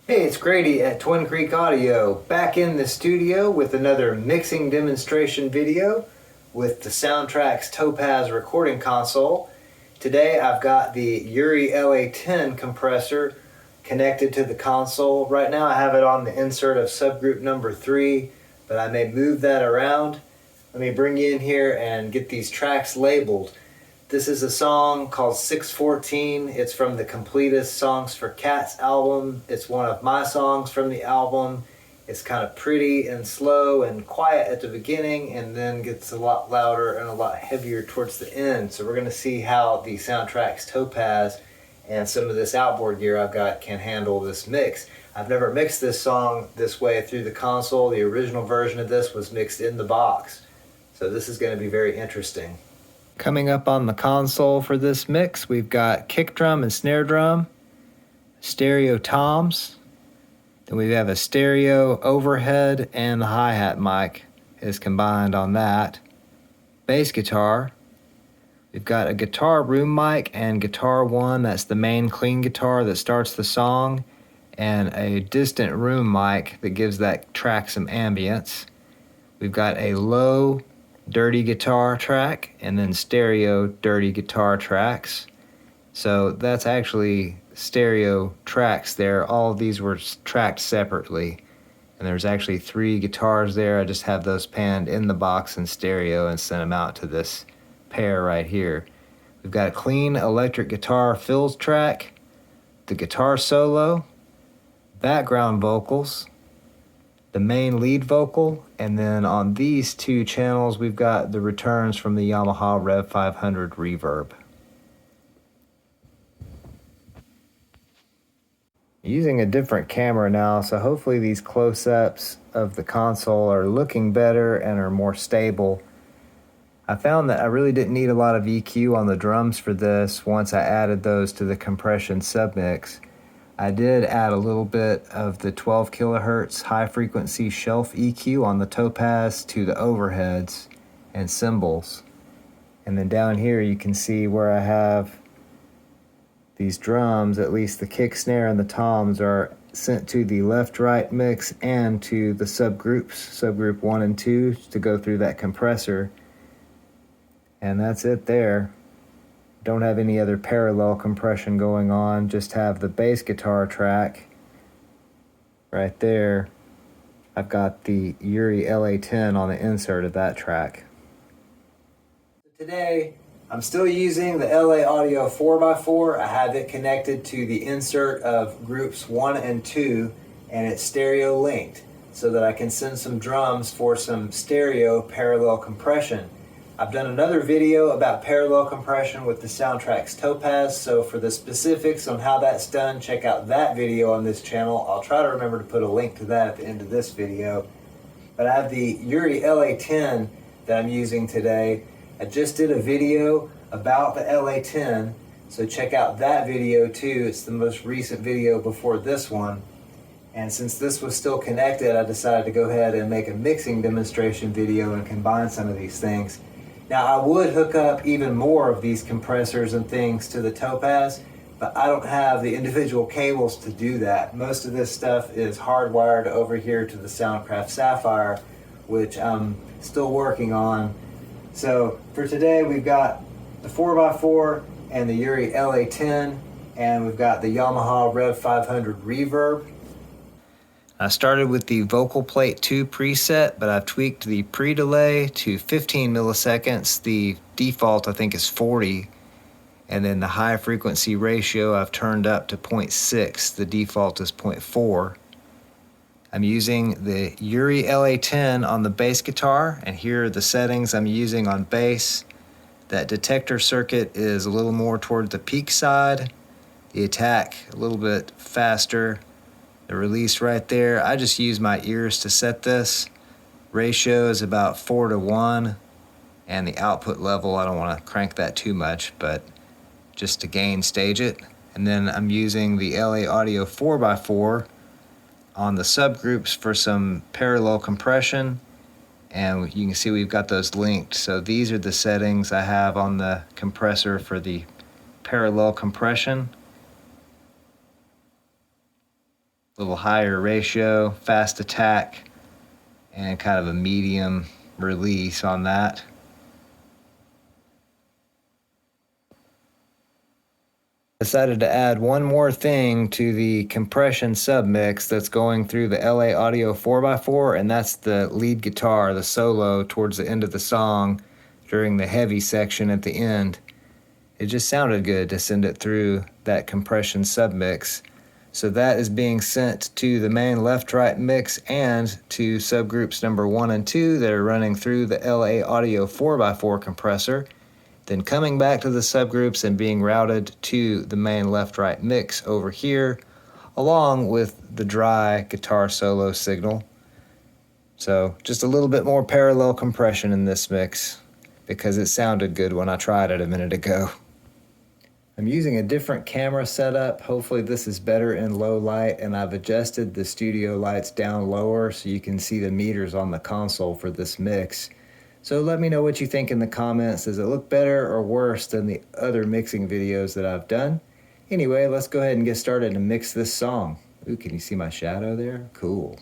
Hey, it's Grady at Twin Creek Audio, back in the studio with another mixing demonstration video with the Soundtracs Topaz recording console. Today I've got the Urei LA-10 compressor connected to the console. Right now I have it on the insert of subgroup number 3, but I may move that around. Let me bring you in here and get these tracks labeled. This is a song called 614. It's from the Completists Songs for Cats album. It's one of my songs from the album. It's kind of pretty and slow and quiet at the beginning and then gets a lot louder and a lot heavier towards the end. So we're going to see how the Soundtracs Topaz and some of this outboard gear I've got can handle this mix. I've never mixed this song this way through the console. The original version of this was mixed in the box. So this is going to be very interesting. Coming up on the console for this mix, we've got kick drum and snare drum, stereo toms, then we have a stereo overhead, and the hi-hat mic is combined on that. Bass guitar, we've got a guitar room mic and guitar one, that's the main clean guitar that starts the song, and a distant room mic that gives that track some ambience. We've got a low dirty guitar track and then stereo dirty guitar tracks. So that's actually stereo tracks there. All of these were tracked separately, and there's actually 3 guitars there. I just have those panned in the box in stereo and sent them out to this pair right here. We've got a clean electric guitar fills track, the guitar solo, background vocals, the main lead vocal, and then on these 2 channels we've got the returns from the Yamaha Rev500 reverb. Using a different camera now, so hopefully these close-ups of the console are looking better and are more stable. I found that I really didn't need a lot of EQ on the drums for this once I added those to the compression submix. I did add a little bit of the 12 kilohertz high frequency shelf EQ on the Topaz to the overheads and cymbals. And then down here you can see where I have these drums, at least the kick, snare, and the toms are sent to the left-right mix and to the subgroups, subgroup 1 and 2, to go through that compressor. And that's it there. Don't have any other parallel compression going on, just have the bass guitar track right there. I've got the Urei LA-10 on the insert of that track. Today, I'm still using the LA Audio 4x4. I have it connected to the insert of groups 1 and 2, and it's stereo linked so that I can send some drums for some stereo parallel compression. I've done another video about parallel compression with the Soundtracs Topaz, so for the specifics on how that's done, check out that video on this channel. I'll try to remember to put a link to that at the end of this video. But I have the Urei LA-10 that I'm using today. I just did a video about the LA-10, so check out that video too. It's the most recent video before this one. And since this was still connected, I decided to go ahead and make a mixing demonstration video and combine some of these things. Now I would hook up even more of these compressors and things to the Topaz, but I don't have the individual cables to do that. Most of this stuff is hardwired over here to the Soundcraft Sapphire, which I'm still working on. So for today we've got the 4x4 and the Urei LA-10, and we've got the Yamaha Rev500 reverb. I started with the Vocal Plate 2 preset, but I've tweaked the pre-delay to 15 milliseconds. The default I think is 40, and then the high frequency ratio I've turned up to 0.6. The default is 0.4. I'm using the Urei LA-10 on the bass guitar, and here are the settings I'm using on bass. That detector circuit is a little more toward the peak side, the attack a little bit faster, the release right there. I just use my ears to set this. Ratio is about 4:1, and the output level, I don't want to crank that too much, but just to gain stage it. And then I'm using the LA Audio 4x4 on the subgroups for some parallel compression, and you can see we've got those linked. So these are the settings I have on the compressor for the parallel compression. A little higher ratio, fast attack, and kind of a medium release on that. Decided to add one more thing to the compression submix that's going through the LA Audio 4x4, and that's the lead guitar, the solo towards the end of the song during the heavy section at the end. It just sounded good to send it through that compression submix. So that is being sent to the main left-right mix and to subgroups number 1 and 2 that are running through the LA Audio 4x4 compressor, then coming back to the subgroups and being routed to the main left-right mix over here, along with the dry guitar solo signal. So just a little bit more parallel compression in this mix because it sounded good when I tried it a minute ago. I'm using a different camera setup. Hopefully this is better in low light, and I've adjusted the studio lights down lower so you can see the meters on the console for this mix. So let me know what you think in the comments. Does it look better or worse than the other mixing videos that I've done? Anyway, let's go ahead and get started and mix this song. Ooh, can you see my shadow there? Cool.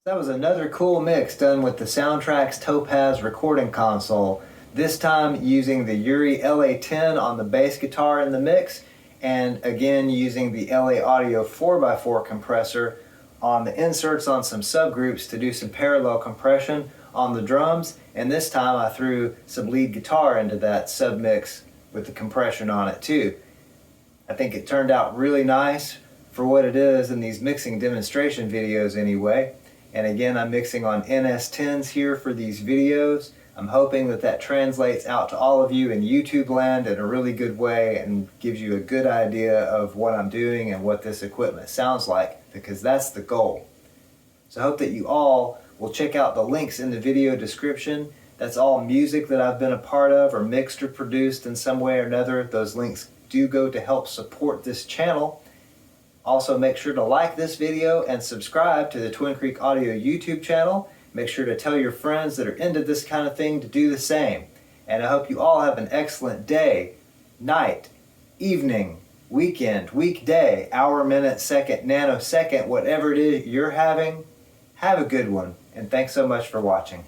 That was another cool mix done with the Sountracs Topaz recording console, this time using the Urei LA-10 on the bass guitar in the mix, and again using the LA Audio 4x4 compressor on the inserts on some subgroups to do some parallel compression on the drums, and this time I threw some lead guitar into that submix with the compression on it too. I think it turned out really nice for what it is in these mixing demonstration videos anyway. And again, I'm mixing on NS10s here for these videos. I'm hoping that that translates out to all of you in YouTube land in a really good way and gives you a good idea of what I'm doing and what this equipment sounds like, because that's the goal. So I hope that you all will check out the links in the video description. That's all music that I've been a part of or mixed or produced in some way or another. Those links do go to help support this channel. Also, make sure to like this video and subscribe to the Twin Creek Audio YouTube channel. Make sure to tell your friends that are into this kind of thing to do the same. And I hope you all have an excellent day, night, evening, weekend, weekday, hour, minute, second, nanosecond, whatever it is you're having, have a good one. And thanks so much for watching.